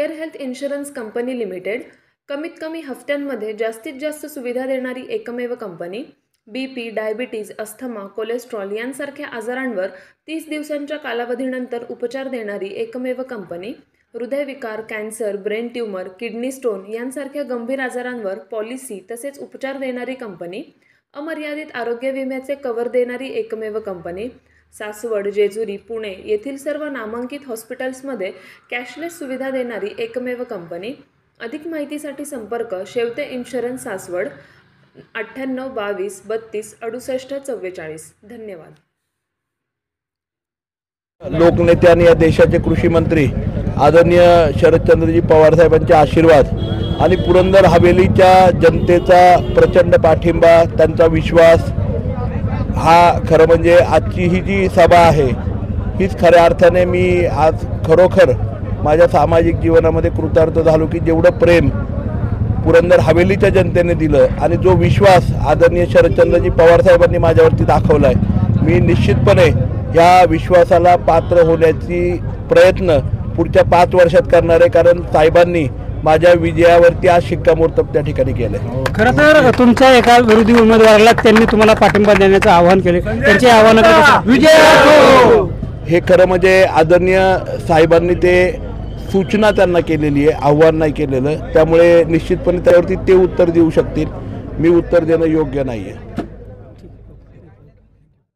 Fair health insurance company limited कमीत कमी हफ्त्यांमध्ये जास्तीत जास्त सुविधा देणारी एकमेव company. BP, diabetes, asthma, cholesterol यांसारख्या आजारांवर 30 दिवसांच्या कालावधीनंतर उपचार देणारी एकमेव कंपनी। हृदयविकार, cancer, brain tumour, kidney stone यांसारख्या गंभीर आजारांवर पॉलिसी तसेच उपचार देणारी कंपनी। अमर्यादित आरोग्य विम्याचे कव्हर देणारी एकमेव कंपनी। सासवड, जेजुरी, पुणे येथील सर्व नामांकित हॉस्पिटल्समध्ये कॅशलेस सुविधा देणारी एकमेव कंपनी। अधिक माहितीसाठी संपर्क शेवते इन्शुरन्स, सासवड, 98 22 32 68 44। धन्यवाद। लोकनेते आणि या देशाचे कृषी मंत्री आदरणीय शरदचंद्रजी पवार साहेबांचे आशीर्वाद आणि पुरंदर हवेलीच्या जनतेचा प्रचंड पाठिंबा, त्यांचा विश्वास, हा खरं म्हणजे आजची ही जी सभा आहे हीच खऱ्या अर्थाने मी आज खरोखर माझ्या सामाजिक जीवनामध्ये कृतार्थ झालो की जेवढं प्रेम पुरंदर हवेलीच्या जनतेने दिलं आणि जो विश्वास आदरणीय शरदचंद्रजी पवार साहेबांनी माझ्यावरती दाखवला आहे, मी निश्चितपणे या विश्वासाला पात्र होण्याची प्रयत्न पुढच्या 5 वर्षात करणार आहे। कारण साहेबांनी माझ्या विजयावरती आज शिक्कामोर्तब त्या ठिकाणी केलं। खरं तर तुमच्या एका विरोधी उमेदवाराला त्यांनी तुम्हाला पाठिंबा देण्याचं आवाहन केले, त्यांचे आव्हान विजय हे खरं म्हणजे आदरणीय साहेबांनी ते सूचना त्यांना केलेली आहे, आव्हान नाही केलेलं। त्यामुळे निश्चितपणे त्यावरती ते उत्तर देऊ शकतील, मी उत्तर देणं योग्य नाही आहे।